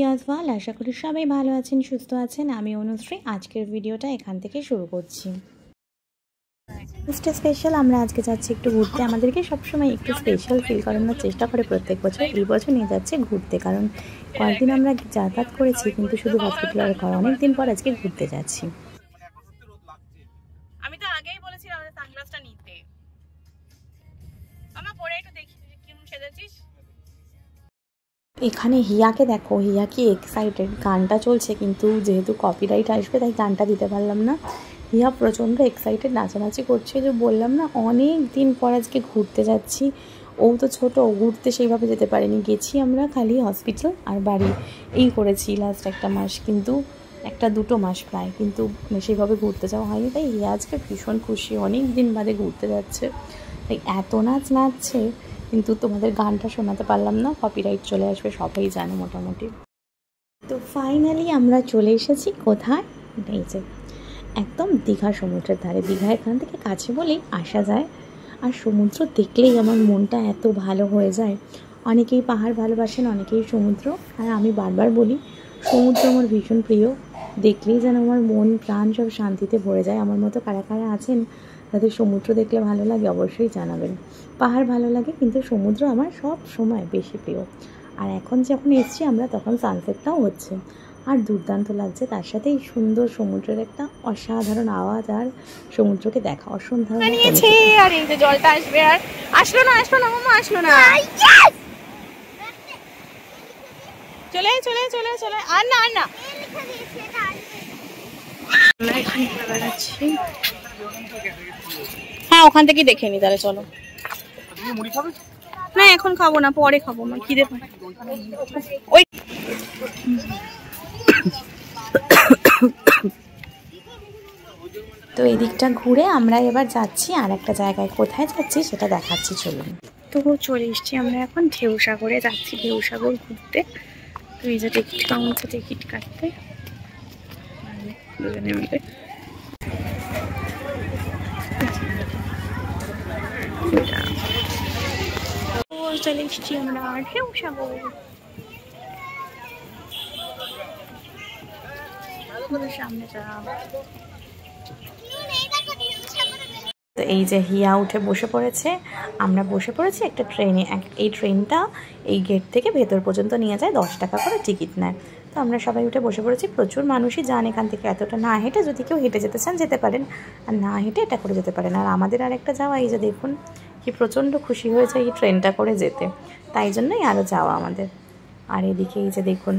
জয়সওয়াল। আশা করি সবাই ভালো আছেন, সুস্থ আছেন। আমি অনুশ্রী। আজকের ভিডিওটা এখান থেকে শুরু করছি। মিস্টার স্পেশাল, আমরা আজকে যাচ্ছি একটু ঘুরতে। আমাদেরকে সবসময় একটু স্পেশাল ফিল করানোর চেষ্টা করে প্রত্যেক বছর। এই বছর নিয়ে যাচ্ছে ঘুরতে, কারণ কয়েকদিন আমরা যাতায়াত করেছি কিন্তু শুধু হসপিটালের ঘর। অনেকদিন পর আজকে ঘুরতে যাচ্ছি। আমি তো আগেই বলেছিলাম আমাদের সানগ্লাসটা নিতে। মামা পরে একটু দেখি কেমন সেজেছিস। এখানে হিয়াকে দেখো, হিয়া কি এক্সাইটেড। গানটা চলছে কিন্তু যেহেতু কপিরাইট আসবে তাই গানটা দিতে পারলাম না। হিয়া প্রচণ্ড এক্সাইটেড, নাচানাচি করছে। যে বললাম না অনেক দিন পর আজকে ঘুরতে যাচ্ছি। ও তো ছোট, ঘুরতে সেইভাবে যেতে পারেনি। গেছি আমরা খালি হসপিটাল আর বাড়ি, এই করেছি লাস্ট একটা মাস, কিন্তু একটা দুটো মাস প্রায়, কিন্তু সেইভাবে ঘুরতে যাওয়া হয়নি। তাই হিয়া আজকে ভীষণ খুশি, অনেক দিন বাদে ঘুরতে যাচ্ছে। তাই এত নাচছে, কিন্তু তোমাদের গানটা শোনাতে পারলাম না, কপিরাইট চলে আসবে, সবাই জানে মোটামুটি। তো ফাইনালি আমরা চলে এসেছি কোথায়, এই যে একদম দীঘা সমুদ্রের ধারে। দীঘা এখান থেকে কাছে বলেই আসা যায়, আর সমুদ্র দেখলেই আমার মনটা এত ভালো হয়ে যায়। অনেকেই পাহাড় ভালোবাসেন, অনেকেই সমুদ্র, আর আমি বারবার বলি সমুদ্র আমার ভীষণ প্রিয়। দেখলেই যেন আমার মন প্রাণ সব শান্তিতে ভরে যায়। আমার মতো কারা কারা আছেন তাদের সমুদ্র দেখলে ভালো লাগে অবশ্যই জানাবেন। পাহাড় ভালো লাগে কিন্তু সমুদ্র আমার সব সময় বেশি প্রিয়। আর এখন যখন এসছি আমরা তখন সানসেটটাও হচ্ছে, আর দুর্দান্ত লাগছে। তার সাথে এই সুন্দর সমুদ্রের একটা অসাধারণ আওয়াজ, আর সমুদ্রকে দেখা অসাধারণ। আর এই যে জলটা আসবে, আর আসলো না মামা, আসলো না। চলে চলে চলে চলে, আর না আর না। আমরা এখানে বেড়াচ্ছি। হ্যাঁ, ওখান থেকেই দেখে নি তাহলে। চলো। না এখন খাবো না, পরে খাবো, আমার খিদে পায়। ওই তো এই দিকটা ঘুরে আমরা এবার যাচ্ছি আর একটা জায়গায়। কোথায় যাচ্ছি সেটা দেখাচ্ছি, চলুন। তো চলে এসছি আমরা এখন ঢেউসাগরে যাচ্ছি, ঢেউসাগর ঘুরতে। তো এই যে টিকিট কাউন্টার, টিকিট কাটতে দুজনে মিলে চলে এসছি আমরা ঢেউসাগর। সামনে যাও। তো এই যে হিয়া উঠে বসে পড়েছে, আমরা বসে পড়েছি একটা ট্রেনে। এই ট্রেনটা এই গেট থেকে ভেতর পর্যন্ত নিয়ে যায়, 10 টাকা করে টিকিট নেয়। তো আমরা সবাই উঠে বসে পড়েছি। প্রচুর মানুষই যান এখান থেকে, এতটা না হেঁটে, যদি কেউ হেঁটে যেতে চান যেতে পারেন, আর না হেঁটে এটা করে যেতে পারেন। আর আমাদের আর একটা যাওয়া, এই যে দেখুন কি প্রচণ্ড খুশি হয়েছে এই ট্রেনটা করে যেতে, তাই জন্যই আরও যাওয়া আমাদের। আর এদিকে এই যে দেখুন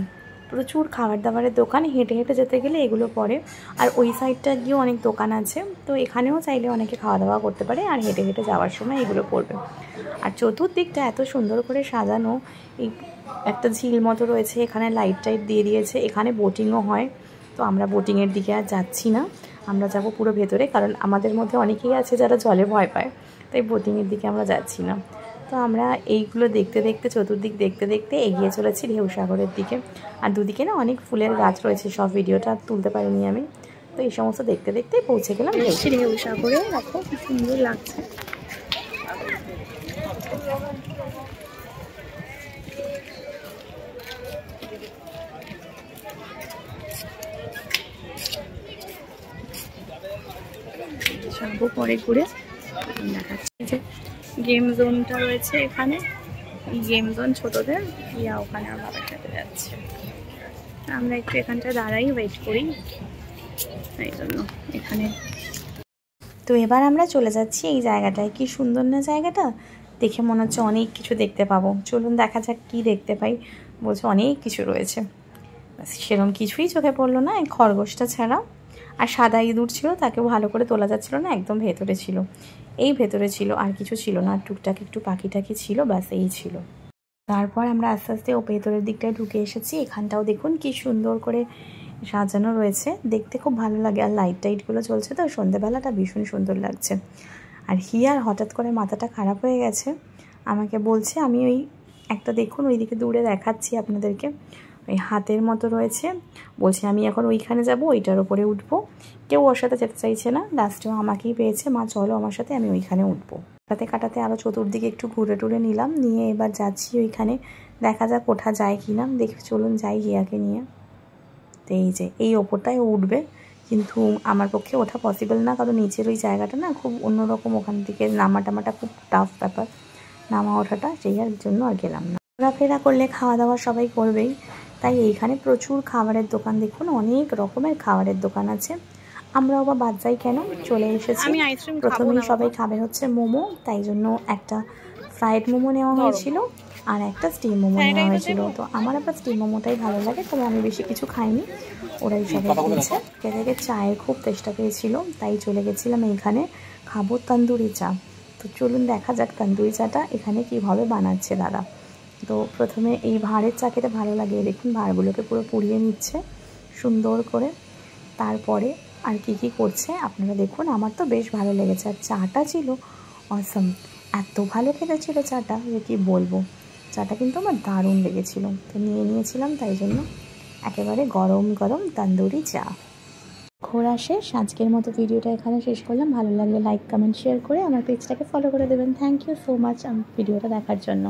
প্রচুর খাবার দাবারের দোকান, হেঁটে হেঁটে যেতে গেলে এগুলো পড়ে। আর ওই সাইডটা গিয়েও অনেক দোকান আছে, তো এখানেও চাইলে অনেকে খাওয়া দাওয়া করতে পারে, আর হেঁটে হেঁটে যাওয়ার সময় এগুলো পড়বে। আর চতুর্দিকটা এত সুন্দর করে সাজানো, এই একটা ঝিল মতো রয়েছে, এখানে লাইট টাইট দিয়ে দিয়েছে, এখানে বোটিংও হয়। তো আমরা বোটিংয়ের দিকে আর যাচ্ছি না, আমরা যাব পুরো ভেতরে, কারণ আমাদের মধ্যে অনেকেই আছে যারা জলে ভয় পায়, তাই বোটিংয়ের দিকে আমরা যাচ্ছি না। তো আমরা এইগুলো দেখতে দেখতে, চতুর্দিক দেখতে দেখতে এগিয়ে চলেছি ঢেউসাগরের দিকে। আর দুদিকে না অনেক ফুলের গাছ রয়েছে, সব ভিডিওটা তুলতে পারিনি আমি। তো এই সমস্ত দেখতে দেখতে পৌঁছে গেলাম ঢেউসাগরে। দেখো কি সুন্দর লাগছে। যাবো পরে ঘুরে দেখাচ্ছি। যে গেম জোনটা রয়েছে এখানে, এই গেম জোন ছোটদের, ইয়া ওখানে আমার বাবার সাথে যাচ্ছে। আমরা একটু এখানটা দাঁড়াই, ওয়েট করি, এই জন্য এখানে। তো এবার আমরা চলে যাচ্ছি এই জায়গাটায়। কি সুন্দর না জায়গাটা, দেখে মনে হচ্ছে অনেক কিছু দেখতে পাবো। চলুন দেখা যাক কি দেখতে পাই। বলছে অনেক কিছু রয়েছে, সেরকম কিছুই চোখে পড়লো না, এই খরগোশটা ছাড়া। আর সাদা ইঁদুর ছিল, তাকেও ভালো করে তোলা যাচ্ছিল না, একদম ভেতরে ছিল, এই ভেতরে ছিল, আর কিছু ছিল না। টুকটাক একটু পাখি টাকি ছিল, ব্যাস এই ছিল। তারপর আমরা আস্তে আস্তে ও ভেতরের দিকটায় ঢুকে এসেছি। এখানটাও দেখুন কি সুন্দর করে সাজানো রয়েছে, দেখতে খুব ভালো লাগে। আর লাইট টাইটগুলো চলছে, তো সন্ধ্যেবেলাটা ভীষণ সুন্দর লাগছে। আর হিয়ার হঠাৎ করে মাথাটা খারাপ হয়ে গেছে, আমাকে বলছে, আমি ওই একটা দেখুন ওইদিকে দূরে দেখাচ্ছি আপনাদেরকে, ওই হাতের মতো রয়েছে, বলছে আমি এখন ওইখানে যাব, ওইটার ওপরে উঠবো। কেউ ওর সাথে যেতে চাইছে না, লাস্টেও আমাকেই পেয়েছে, মা চলো আমার সাথে, আমি ওইখানে উঠবো। কাটাতে কাটাতে আরও চতুর্দিকে একটু ঘুরে টুরে নিলাম, নিয়ে এবার যাচ্ছি ওইখানে, দেখা যাক ওঠা যায় কি না। দেখি চলুন যাই হিয়াকে নিয়ে। তো এই যে এই ওপরটায় উঠবে, কিন্তু আমার পক্ষে ওঠা পসিবল না, কারণ নিচের ওই জায়গাটা না খুব অন্যরকম, ওখান থেকে নামাটামাটা খুব টাফ ব্যাপার, নামা ওঠাটা, সেই আর জন্য আর গেলাম না। ঘোরাফেরা করলে খাওয়া দাওয়া সবাই করবেই, তাই এইখানে প্রচুর খাবারের দোকান, দেখুন অনেক রকমের খাবারের দোকান আছে। আমরাও বা বাদ যাই কেন, চলে এসেছি। প্রথমেই সবাই খাবে হচ্ছে মোমো, তাই জন্য একটা ফ্রাইড মোমো নেওয়া হয়েছিল আর একটা স্টিম মোমো নেওয়া হয়েছিল। তো আমার আবার স্টিম মোমোটাই ভালো লাগে, তবে আমি বেশি কিছু খাইনি, ওরাই সবাই খেয়েছে। থেকে চায়ের খুব চেষ্টা পেয়েছিল, তাই চলে গেছিলাম এইখানে খাবো তন্দুরি চা। তো চলুন দেখা যাক তন্দুরি চাটা এখানে কীভাবে বানাচ্ছে দাদা। তো প্রথমে এই ভাঁড়ের চা খেতে ভালো লাগে, দেখুন ভাঁড়গুলোকে পুরো পুড়িয়ে নিচ্ছে সুন্দর করে। তারপরে আর কি করছে আপনারা দেখুন, আমার তো বেশ ভালো লেগেছে। আর চাটা ছিল অসম, এত ভালো খেতে ছিল চাটা যে কী বলবো। চাটা কিন্তু আমার দারুণ লেগেছিল, তো নিয়ে নিয়েছিলাম, তাই জন্য একেবারে গরম গরম তন্দুরি চা। ঘোরা শেষ, আজকের মতো ভিডিওটা এখানে শেষ করলাম। ভালো লাগলে লাইক কমেন্ট শেয়ার করে আমার পেজটাকে ফলো করে দেবেন। থ্যাংক ইউ সো মাচ ভিডিওটা দেখার জন্য।